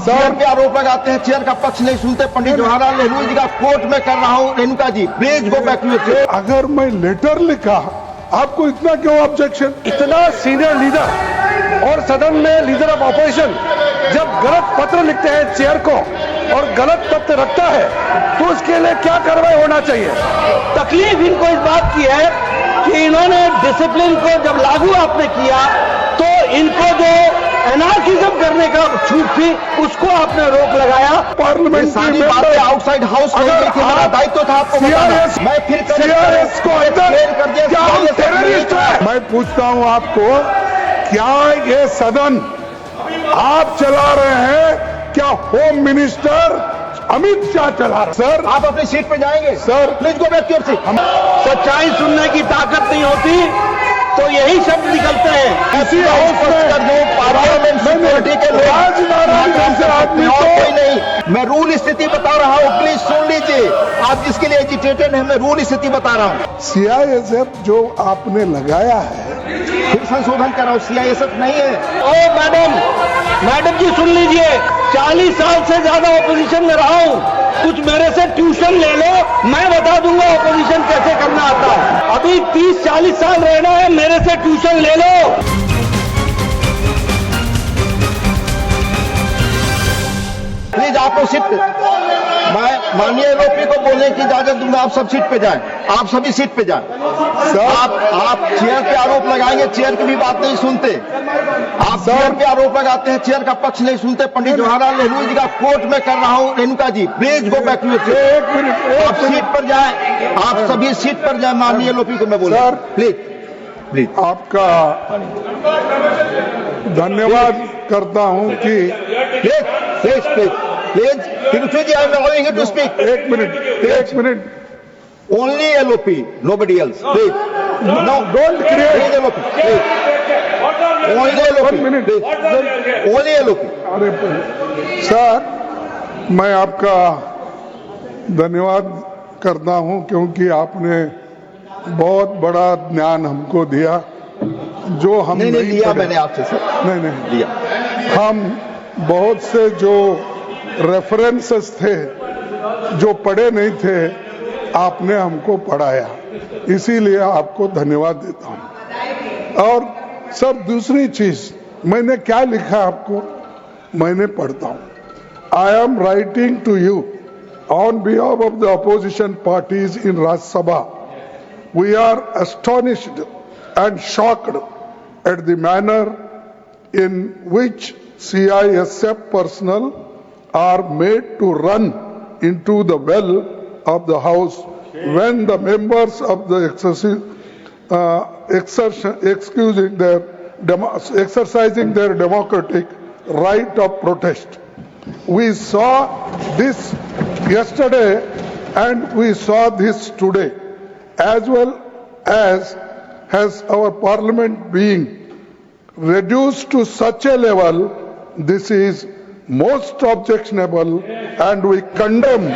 Chair पे आरोप लगाते हैं, चेयर का पक्ष नहीं सुनते। पंडित जवाहरलाल नेहरू जी का कोर्ट में कर रहा हूँ। Renuka ji please go back to your chair. अगर मैं लेटर लिखा, आपको इतना क्यों ऑब्जेक्शन? इतना सीनियर लीडर और सदन में लीडर ऑफ ऑपोजिशन जब गलत पत्र लिखते हैं चेयर को और गलत तथ्य रखता है तो उसके लिए क्या कार्रवाई होना चाहिए? तकलीफ इनको इस बात की है कि इन्होंने डिसिप्लिन को जब लागू आपने किया तो इनको जो एनार्किज्म करने का छूट थी उसको आपने रोक लगाया। पार्लियामेंट सारी बातें आउटसाइड हाउस में हुई थी, मेरा दायित्व था आपको बताना। मैं फिर CRS को क्या हम टेररिस्ट है? मैं पूछता हूं आपको, क्या ये सदन आप चला रहे हैं? क्या होम मिनिस्टर अमित शाह चला रहे? सर आप अपनी सीट पे जाएंगे? Sir please go back to your seat. सच्चाई सुनने की ताकत नहीं होती तो यही शब्द निकलते हैं। इसी हाउस में पार्लियामेंट सिक्योरिटी के आदमी और कोई नहीं। मैं रूल स्थिति बता रहा हूँ, प्लीज सुन लीजिए। आप जिसके लिए एजिटेटेड है, मैं रूल स्थिति बता रहा हूँ। CISF जो आपने लगाया है, फिर संशोधन कर रहा हूँ, CISF नहीं है। ओ मैडम जी सुन लीजिए, 40 साल से ज्यादा ऑपोजिशन में रहा हूँ। कुछ मेरे से ट्यूशन ले लो, मैं बता दूंगा ऑपोजिशन कैसे करना आता है। अभी 30-40 साल रहना है, मेरे से ट्यूशन ले लो। प्लीज आप लोग सीट पे, मैं माननीय एलओपी को बोलने की इजाजत दूंगा। आप सब सीट पे जाएं, आप सभी सीट पे जाएं। आप चेयर पे आरोप लगाएंगे, चेयर की भी बात नहीं सुनते। आप चेयर पे आरोप लगाते हैं, चेयर का पक्ष नहीं सुनते। पंडित जवाहरलाल नेहरू जी का कोर्ट में कर रहा हूँ। Renuka ji please go back to your chair. एक मिनट, आप सीट पर जाएं, आप सभी सीट पर जाएं। माननीय एलओपी को मैं बोल रहा हूं, प्लीज। आपका धन्यवाद करता हूं कि please Tiruchi ji, I am allowing you to speak. एक minute only LOP, nobody else, please. No don't create LOP, please. Only LOP, only LOP. अरे सर, मैं आपका धन्यवाद करता हूं क्योंकि आपने बहुत बड़ा ज्ञान हमको दिया जो हम नहीं लिया मैंने आपसे सर। नहीं लिया। हम बहुत से जो रेफरेंसेस थे जो पढ़े नहीं थे, आपने हमको पढ़ाया, इसीलिए आपको धन्यवाद देता हूं। और सर दूसरी चीज, मैंने क्या लिखा आपको, मैंने पढ़ता हूं। I am writing to you on behalf of the opposition parties in Rajya Sabha. We are astonished and shocked at the manner in which CISF personnel are made to run into the well of the House when the members of the exercising their democratic right of protest. We saw this yesterday and we saw this today. As well as has our parliament being reduced to such a level, this is most objectionable and we condemn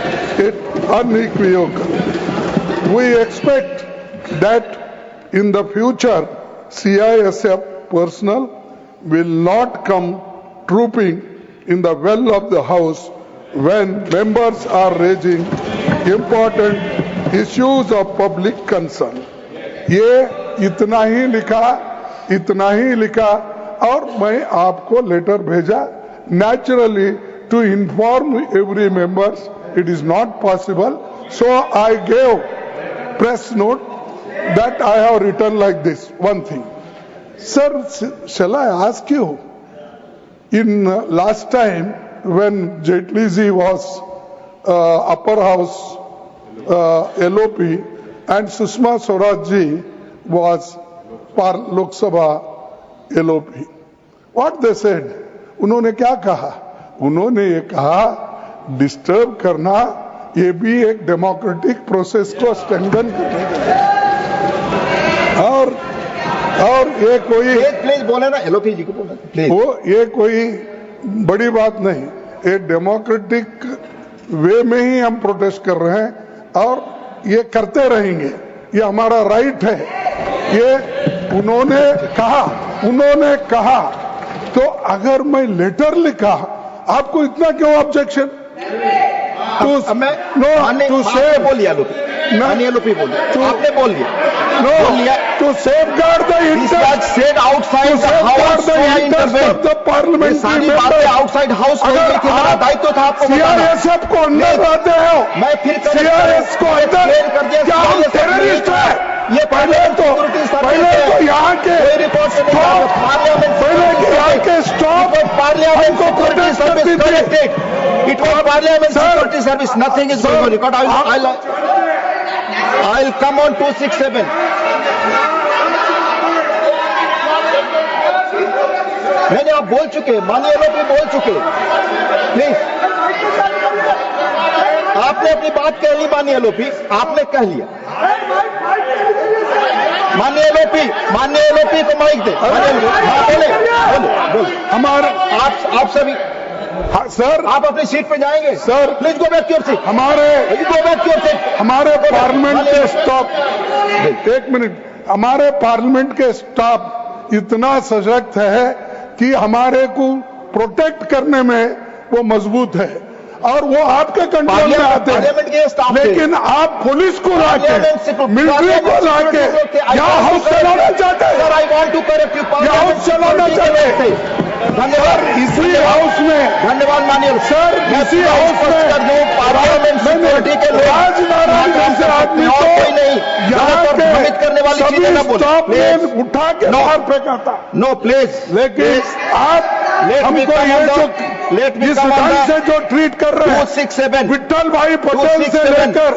it unequivocally. We expect that in the future CISF personnel will not come trooping in the well of the House when members are raising important issues of public concern. ये इतना ही लिखा और मैं आपको letter भेजा। Naturally, to inform every members, it is not possible. So I gave press note that I have written like this. One thing, sir, shall I ask you? In last time when Jaitley ji was upper house LOP and Sushma Swaraj ji was Lok Sabha LOP. What they said? उन्होंने क्या कहा? उन्होंने ये कहा disturb करना ये भी एक डेमोक्रेटिक प्रोसेस को स्ट्रेंथन करने के लिए, और ये कोई प्लीज बोले ना, एलओपी जी को बोले वो ये कोई बड़ी बात नहीं, ये डेमोक्रेटिक वे में ही हम प्रोटेस्ट कर रहे हैं और ये करते रहेंगे, ये हमारा राइट है। ये उन्होंने कहा तो अगर मैं लेटर लिखा आपको इतना क्यों ऑब्जेक्शन टू सेव बोलिए माननीय लोपी बोलिए आपने बोल लिया to safeguard the interest said outside the house of the parliamentary सारी member. बातें आउटसाइड हाउस अगर मेरा आप दायित्व था आपको बताना। सीआरएसएफ को अंदर लाते हो, मैं फिर सीआरएस को अंदर क्या हम टेररिस्ट है? ये पहले तो यहाँ के stop parliament security service corrected it was parliament security service nothing is going on record I'll come on 267. नहीं आप बोल चुके माननीय लोग भी बोल चुके प्लीज आपने अपनी बात कह ली माननीय लोपी आपने कह लिया माननीय लोपी को माइक दे बोले हमारे आप सभी सर आप अपनी सीट पे जाएंगे sir please go back your seat हमारे गो बैक योर सीट हमारे पार्लियामेंट के स्टाफ एक मिनट हमारे पार्लियामेंट के स्टाफ इतना सशक्त है कि हमारे को प्रोटेक्ट करने में वो मजबूत है और वो आपके कंट्रोल में आते हैं लेकिन आप पुलिस को लाके मिलिट्री को लाके यहाँ हाउस चलाना चाहते हैं sir I want to correct you house चलाना चाहते हैं धन्यवाद इसी हाउस में धन्यवाद माननीय सर इसी हाउस में पार्लियामेंट सिक्योरिटी के लोग राजनारायण जैसे आदमी को कोई नहीं यहाँ के भ्रमित करने वाली चीजें न बोलो स्टाफ ने उठा के बाहर फेंका था नो प्लीज लेकिन आप हमको ये जो जिस ढंग से जो ट्रीट कर रहे हैं 267 विट्ठल भाई पटेल से लेकर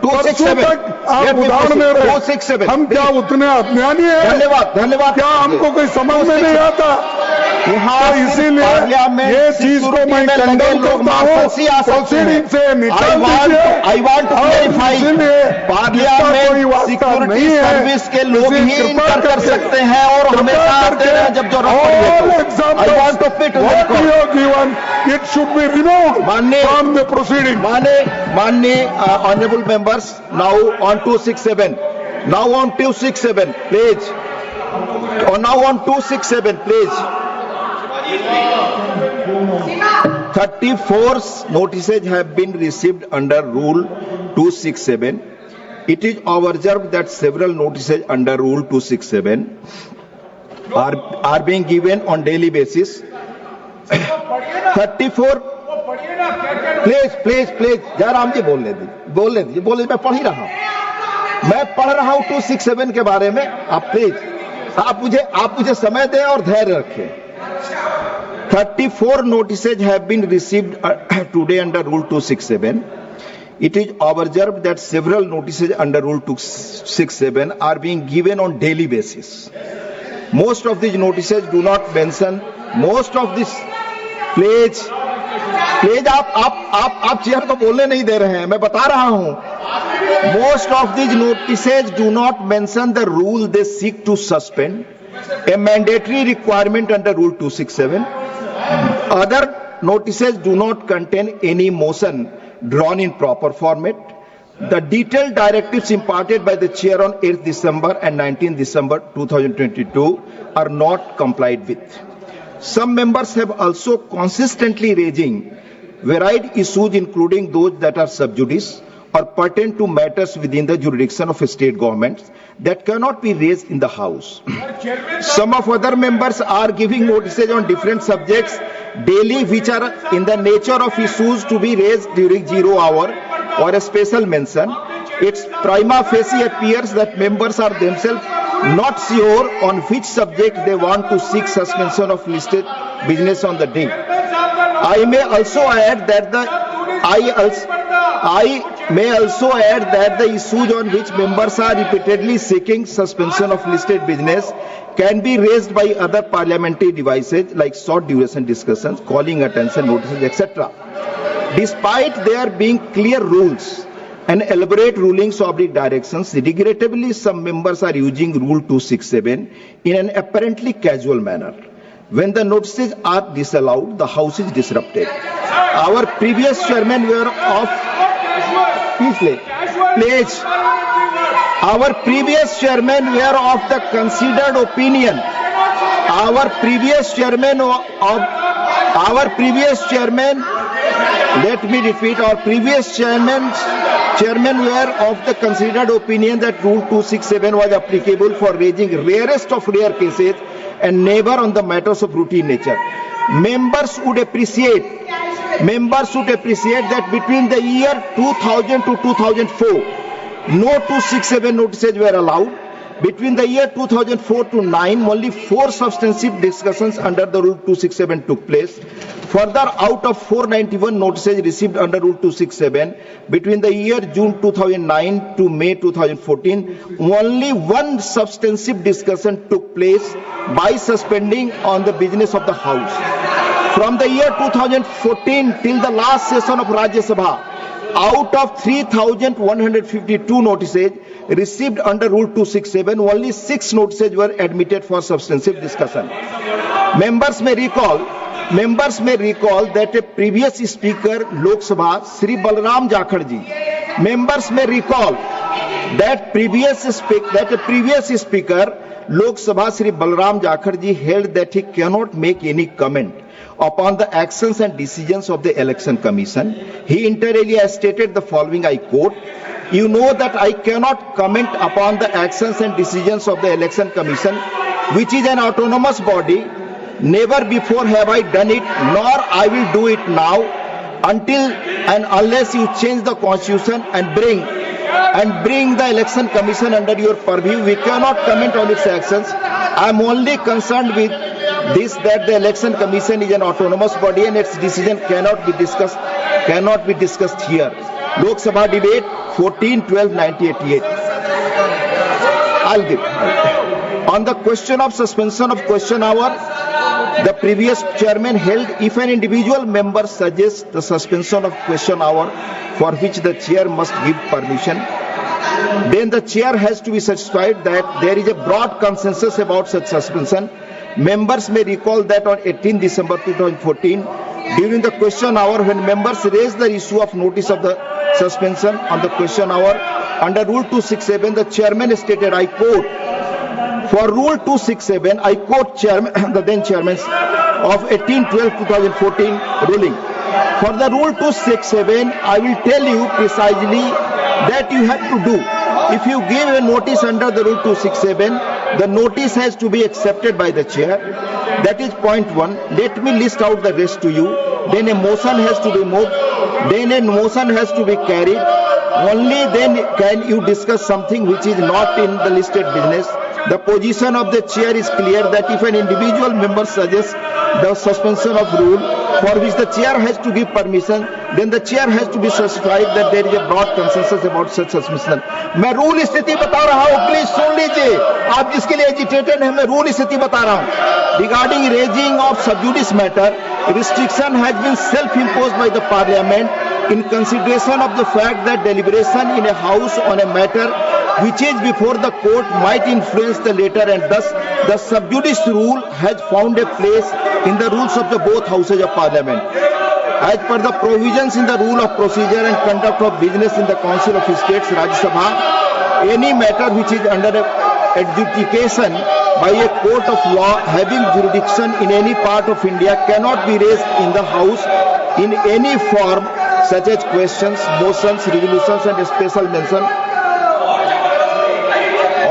267 तक आप उदाहरण दे रहे हैं 267 हम क्या उतने अज्ञानी हैं धन्यवाद क्या हमको कोई समझ में नहीं आता यहाँ इसीलिए ये चीज को मैं कंडम करता हूँ प्रोसीडिंग से निकाल दीजिए I want to clarify parliament security service के लोग ही इंटर कर सकते हैं और हमेशा आते हैं जब जरूरत I want to fit given it should be removed from the proceeding माननीय honourable members now on 267 now on 267 please or now on 267 please 34 notices have been received under rule 267. It is observed that several notices under rule 267 are being given on daily basis. 34 please Jairam ji बोलने दीजिए मैं पढ़ ही रहा हूं मैं पढ़ रहा हूं 267 के बारे में आप प्लीज आप मुझे समय दें और धैर्य रखें 34 notices have been received today under rule 267. It is observed that several notices under rule 267 are being given on daily basis. Most of these notices do not mention please आप चेयर को बोलने नहीं दे रहे हैं मैं बता रहा हूं most of these notices do not mention the rule they seek to suspend a mandatory requirement under rule 267 other notices do not contain any motion drawn in proper format. The detailed directives imparted by the chair on 8th December and 19th December 2022 are not complied with. Some members have also consistently raising varied issues including those that are sub judice or pertain to matters within the jurisdiction of state governments that cannot be raised in the House. Some of other members are giving notices on different subjects daily which are in the nature of issues to be raised during 0 hour or a special mention. It's prima facie appears that members are themselves not sure on which subject they want to seek suspension of listed business on the day. I may also add that the issues on which members are repeatedly seeking suspension of listed business can be raised by other parliamentary devices like short duration discussions, calling attention notices, etc. Despite there being clear rules and elaborate rulings or directions, regrettably some members are using Rule 267 in an apparently casual manner. When the notices are disallowed, the House is disrupted. Our previous chairman were of Our previous chairman were of the considered opinion. Our previous chairman of Our previous chairman, let me repeat, our previous chairmen were of the considered opinion that Rule 267 was applicable for raising rarest of rare cases and never on the matters of routine nature. Members would appreciate that between the year 2000 to 2004, no 267 notices were allowed. Between the year 2004 to 9, only 4 substantive discussions under the Rule 267 took place. Further, out of 491 notices received under Rule 267, between the year June 2009 to May 2014, only 1 substantive discussion took place by suspending on the business of the House. From the year 2014 till the last session of Rajya Sabha, out of 3,152 notices received under Rule 267, only 6 notices were admitted for substantive discussion. Members may recall that a previous Speaker Lok Sabha, Sri Balram Jakhar ji, members may recall that a previous Speaker Lok Sabha, Sri Balram Jakhar ji, held that he cannot make any comment upon the actions and decisions of the Election Commission. He inter alia stated the following, I quote, "You know that I cannot comment upon the actions and decisions of the Election Commission, which is an autonomous body. Never before have I done it, nor I will do it now, until and unless you change the Constitution and bring the Election Commission under your purview. We cannot comment on its actions. I am only concerned with this, that the Election Commission is an autonomous body and its decision cannot be discussed here." Lok Sabha debate 14/12/1988. I'll give. On the question of suspension of question hour, the previous chairman held if an individual member suggests the suspension of question hour for which the chair must give permission, then the chair has to be satisfied that there is a broad consensus about such suspension. Members may recall that on 18 December 2014, during the question hour, when members raised the issue of notice of the suspension on the question hour under Rule 267, the chairman stated, I quote, "For Rule 267, I quote the then chairman of 18/12/2014 ruling. For the Rule 267, I will tell you precisely that you have to do. If you give a notice under the Rule 267, the notice has to be accepted by the chair. That is point 1. Let me list out the rest to you. Then a motion has to be moved. Then a motion has to be carried. Only then can you discuss something which is not in the listed business. The position of the chair is clear that if an individual member suggests the suspension of rule for which the chair has to give permission, then the chair has to be satisfied that there is a broad consensus about such suspension." मैं rule स्थिति बता रहा हूँ, please सुन लीजिए, आप जिसके लिए agitated है, मैं रूल स्थिति बता रहा हूँ. Regarding raising of sub judice matter, restriction has been self-imposed by the Parliament in consideration of the fact that deliberation in a house on a matter which is before the court might influence the later, and thus the sub judice rule has found a place in the rules of the both houses of Parliament. As per the provisions in the rule of procedure and conduct of business in the Council of States, Rajya Sabha, any matter which is under adjudication by a court of law having jurisdiction in any part of India cannot be raised in the House in any form such as questions, motions, resolutions and special mention,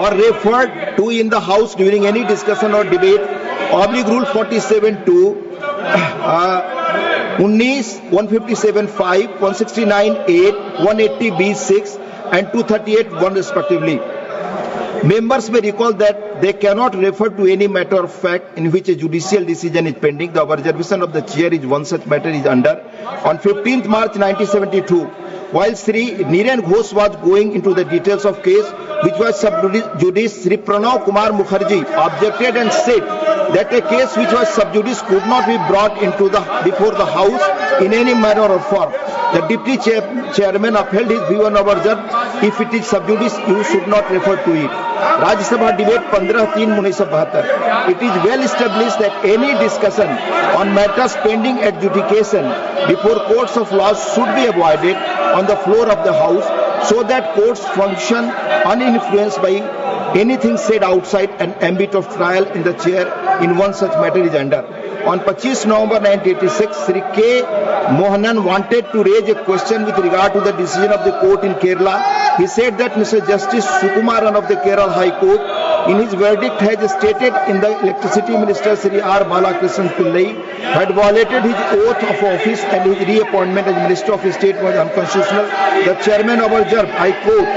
or referred to in the House during any discussion or debate. Rule 47(2), 157(5), 169(8), 180(b)(6) and 238(1) respectively. Members may recall that they cannot refer to any matter of fact in which a judicial decision is pending. The observation of the chair is one such matter is under. On 15th March 1972, while Sri Niren Ghosh was going into the details of case which was sub judice, Sri Pranav Kumar Mukherjee objected and said that a case which was sub judice could not be brought into before the House in any manner or form. The deputy chairman upheld his view and observed, if it is sub judice, you should not refer to it. Rajya Sabha debate 15/3/1972. It is well established that any discussion on matters pending adjudication before courts of law should be avoided on the floor of the House, so that courts function uninfluenced by anything said outside an ambit of trial in the chair in one such matter is under. On 25 November 1986, Sri K. Mohanan wanted to raise a question with regard to the decision of the court in Kerala. He said that Mr. Justice Sukumaran of the Kerala High Court, in his verdict, has stated in the Electricity Minister Sri R. Balakrishnan Pillai had violated his oath of office and his reappointment as Minister of State was unconstitutional. The chairman of our JERB, I quote,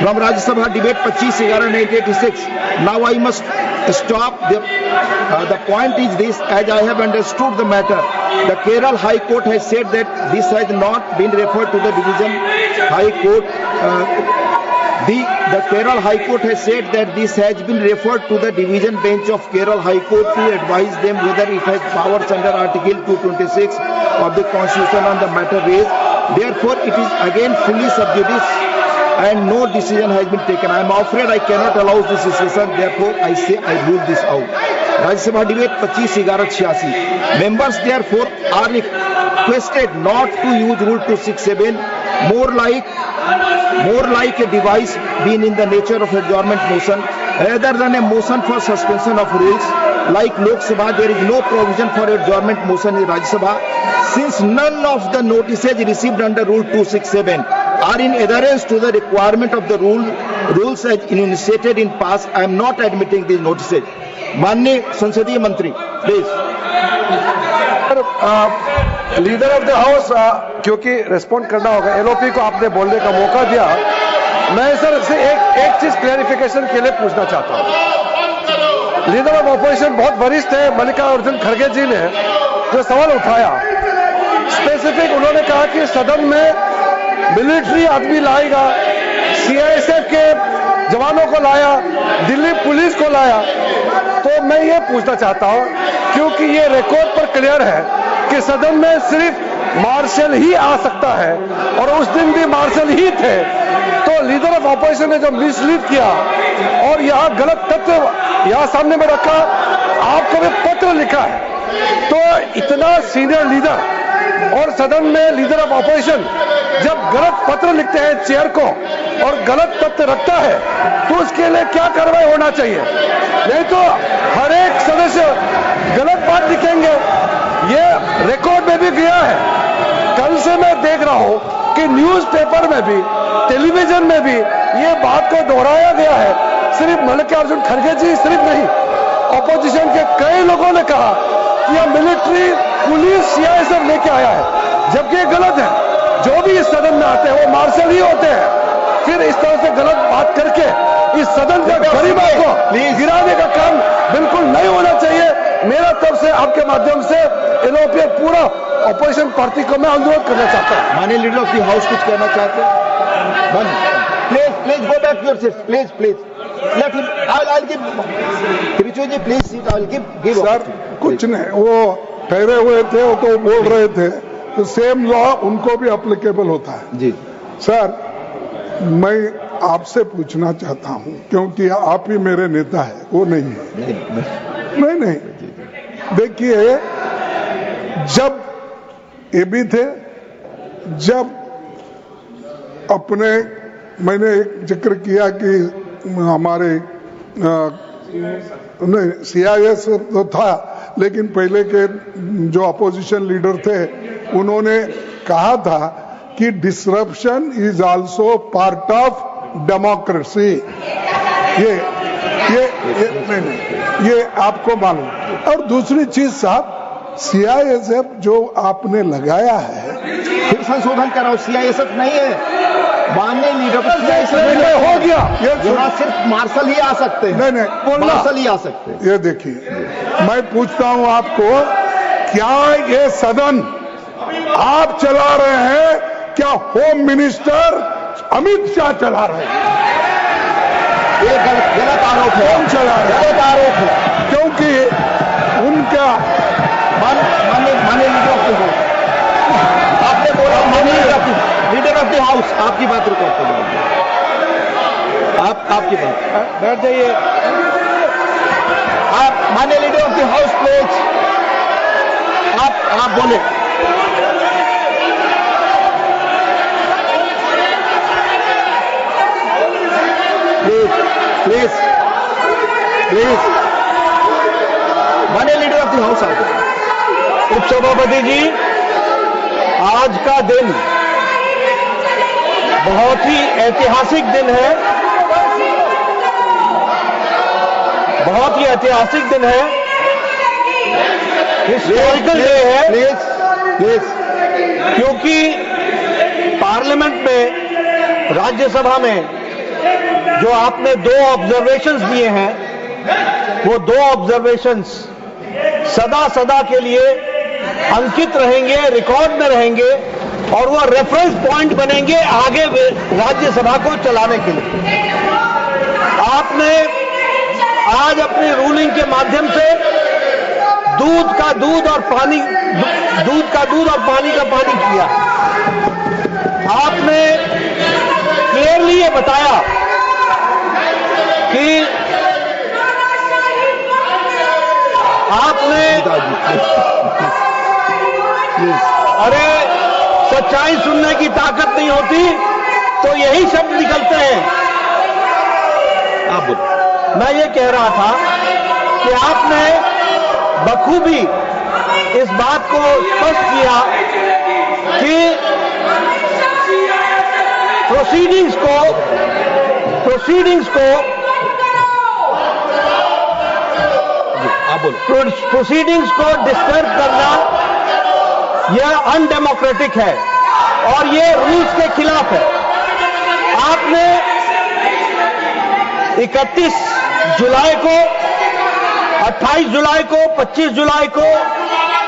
from Rajya Sabha debate 25/11/1986. Now I must stop. The point is this, as I have understood the matter, the Kerala High Court has said that this has not been referred to the Division High Court. The Kerala High Court has said that this has been referred to the Division Bench of Kerala High Court to advise them whether it has powers under Article 226 of the Constitution on the matter raised. Therefore, it is again fully sub judice and no decision has been taken. I am afraid I cannot allow this decision. Therefore, I say I rule this out. Rajya Sabha debate 25/11/86. Members therefore are requested not to use Rule 267, more like a device being in the nature of adjournment motion rather than a motion for suspension of rules. Like Lok Sabha, there is no provision for adjournment motion in Rajya Sabha. Since none of the notices received under Rule 267 are in adherence to the requirement of the rules as enunciated in past, I am not admitting these notices. माननीय संसदीय मंत्री, please. Leader of the house, क्योंकि respond करना होगा, LOP को आपने बोलने का मौका दिया। मैं सर से एक चीज क्लैरिफिकेशन के लिए पूछना चाहता हूँ। लीडर ऑफ ऑपोजिशन बहुत वरिष्ठ है, मल्लिकार्जुन खड़गे जी ने जो सवाल उठाया, स्पेसिफिक उन्होंने कहा कि सदन में मिलिट्री आदमी लाएगा, सीआईएसएफ के जवानों को लाया, दिल्ली पुलिस को लाया। तो मैं ये पूछना चाहता हूं, क्योंकि ये रिकॉर्ड पर क्लियर है कि सदन में सिर्फ मार्शल ही आ सकता है और उस दिन भी मार्शल ही थे। तो लीडर ऑफ ऑपोजिशन ने जो मिसलीड किया और यहाँ गलत तथ्य यहाँ सामने में रखा, आपको भी पत्र लिखा है। तो इतना सीनियर लीडर और सदन में लीडर ऑफ ऑपोजिशन जब गलत पत्र लिखते हैं चेयर को और गलत तथ्य रखता है, तो उसके लिए क्या कार्रवाई होना चाहिए? नहीं तो हर एक सदस्य गलत बात लिखेंगे। ये रिकॉर्ड में भी गया है। कल से मैं देख रहा हूं कि न्यूज़पेपर में भी, टेलीविजन में भी ये बात को दोहराया गया है। सिर्फ मल्लिकार्जुन खड़गे जी सिर्फ नहीं, ऑपोजिशन के कई लोगों ने कहा कि यह मिलिट्री पुलिस सीआईएसएफ लेके आया है, जबकि ये गलत है। जो भी इस सदन में आते हैं वो मार्शल ही होते हैं। फिर इस तरह से गलत बात करके इस सदन का गरीबों को गिराने का काम बिल्कुल नहीं होना चाहिए। मेरा तरफ से आपके माध्यम से एलओपी पूरा ऑपोजिशन पार्टी को मैं अनुरोध करना चाहता हूं। माननीय लीडर ऑफ द हाउस कुछ कहना चाहते हैं? Please go back your seat, please let him, I give Trichy ji, please seat, I give sir कुछ नहीं, वो ठहरे हुए थे, वो तो बोल रहे थे, तो सेम लॉ उनको भी एप्लीकेबल होता है। जी सर, मैं आपसे पूछना चाहता हूं, क्योंकि आप ही मेरे नेता है, वो नहीं है। नहीं, देखिए, जब ये भी थे, जब अपने मैंने एक जिक्र किया कि हमारे नहीं सीआईएस तो था, लेकिन पहले के जो अपोजिशन लीडर थे उन्होंने कहा था कि disruption is also part of democracy. ये आपको मालूम। और दूसरी चीज साहब, सीआईएसएफ जो आपने लगाया है, फिर संशोधन कराओ, सीआईएसएफ नहीं है। माननीय लीडर हो गया, यहाँ सिर्फ मार्शल ही आ सकते हैं। नहीं मार्शल ही आ सकते हैं। ये देखिए, मैं पूछता हूं आपको, क्या ये सदन आप चला रहे हैं, क्या होम मिनिस्टर अमित शाह चला रहे हैं? ये गलत आरोप है। कौन चला रहे हैं? गलत आरोप है, क्योंकि उनका माननीय लीडर ऑफ द हाउस, आपने बोला माननीय लीडर ऑफ द हाउस, आपकी बात रुकवाते हैं। आपकी बात बैठ जाइए। आप माननीय leader of the house, please आप बोले। प्लीज माननीय लीडर ऑफ द हाउस, आप उपसभापति जी, आज का दिन बहुत ही ऐतिहासिक दिन है, बहुत ही ऐतिहासिक दिन है, हिस्टोरिकल डे है, प्लीज क्योंकि पार्लियामेंट में, राज्यसभा में जो आपने 2 ऑब्जर्वेशंस दिए हैं, वो 2 ऑब्जर्वेशंस सदा सदा के लिए अंकित रहेंगे, रिकॉर्ड में रहेंगे और वो रेफरेंस पॉइंट बनेंगे आगे राज्यसभा को चलाने के लिए। आपने आज अपनी रूलिंग के माध्यम से दूध का दूध और पानी का पानी किया। आपने क्लियरली ये बताया कि आपने अरे सच्चाई सुनने की ताकत नहीं होती तो यही शब्द निकलते हैं। आप बोलो। मैं ये कह रहा था कि आपने बखूबी इस बात को स्पष्ट किया कि प्रोसीडिंग्स को आप बोलो। प्रोसीडिंग्स को डिस्टर्ब करना यह अनडेमोक्रेटिक है और यह रूल्स के खिलाफ है। आपने 31 जुलाई को, 28 जुलाई को, 25 जुलाई को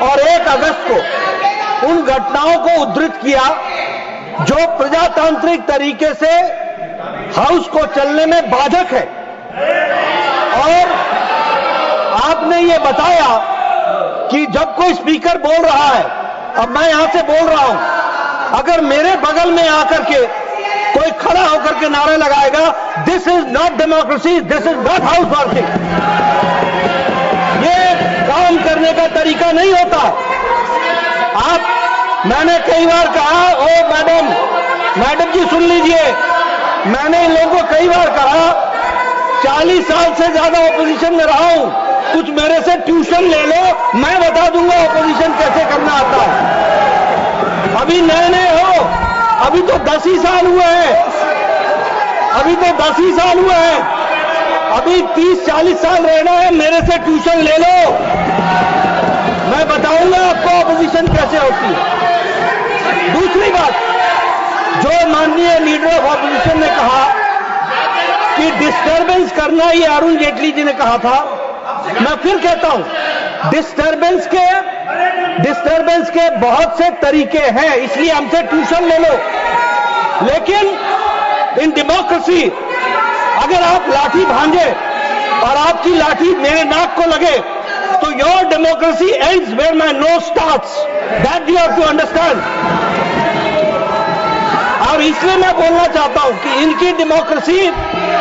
और 1 अगस्त को उन घटनाओं को उद्धृत किया जो प्रजातांत्रिक तरीके से हाउस को चलने में बाधक है। और आपने ये बताया कि जब कोई स्पीकर बोल रहा है, अब मैं यहां से बोल रहा हूं, अगर मेरे बगल में आकर के कोई खड़ा होकर के नारे लगाएगा, this is not democracy, this is not house working, ये काम करने का तरीका नहीं होता। मैंने कई बार कहा, ओ मैडम जी सुन लीजिए, मैंने इन लोगों को कई बार कहा, 40 साल से ज्यादा ऑपोजिशन में रहा हूं, कुछ मेरे से ट्यूशन ले लो, मैं बता दूंगा ऑपोजिशन कैसे करना आता है। अभी नए हो, अभी तो 10 ही साल हुए हैं, अभी 30-40 साल रहना है, मेरे से ट्यूशन ले लो, मैं बताऊंगा आपको ऑपोजिशन कैसे होती है। दूसरी बात, जो माननीय लीडर ऑफ ऑपोजिशन ने कहा कि डिस्टर्बेंस करना, ये अरुण जेटली जी ने कहा था, मैं फिर कहता हूं, डिस्टर्बेंस के बहुत से तरीके हैं, इसलिए हमसे ट्यूशन ले लो। लेकिन इन डेमोक्रेसी, अगर आप लाठी भांजे और आपकी लाठी मेरे नाक को लगे, तो your democracy ends where my nose starts, that you have to understand. और इसलिए मैं बोलना चाहता हूं कि इनकी डेमोक्रेसी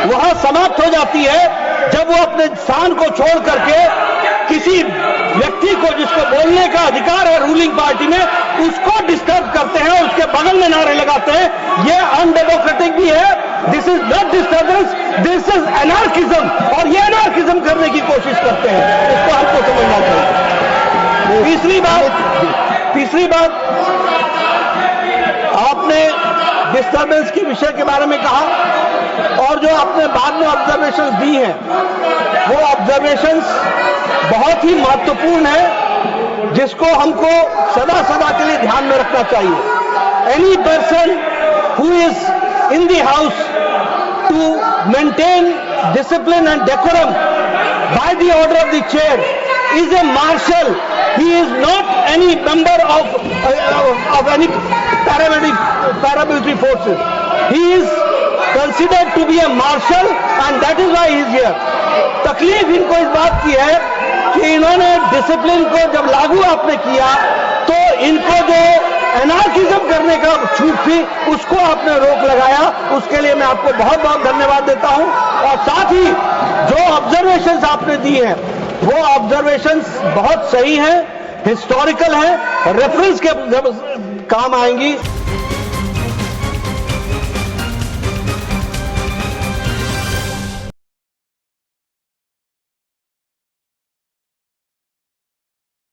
वहां समाप्त हो जाती है जब वो अपने स्थान को छोड़ करके किसी व्यक्ति को, जिसको बोलने का अधिकार है रूलिंग पार्टी में, उसको डिस्टर्ब करते हैं और उसके बगल में नारे लगाते हैं। ये अनडेमोक्रेटिक भी है, this is not disturbance, this is anarchism, और ये एनार्किज्म करने की कोशिश करते हैं, इसको आपको समझना चाहिए। तीसरी बात, आपने डिस्टर्बेंस के विषय के बारे में कहा, और जो आपने बाद में ऑब्जर्वेशंस दी हैं, वो ऑब्जर्वेशंस बहुत ही महत्वपूर्ण है, जिसको हमको सदा सदा के लिए ध्यान में रखना चाहिए। Any person who is in the house to maintain discipline and decorum by the order of the chair is a marshal. He is not any member of any paramilitary forces. He is considered to be a marshal and that is why he is here. तकलीफ इनको इस बात की है कि इन्होंने discipline को जब लागू आपने किया तो इनको जो एनार्किज्म करने का छूट थी उसको आपने रोक लगाया। उसके लिए मैं आपको बहुत बहुत धन्यवाद देता हूं। और साथ ही जो ऑब्जर्वेशंस आपने दी हैं वो ऑब्जर्वेशंस बहुत सही हैं, हिस्टोरिकल हैं, रेफरेंस के काम आएंगी।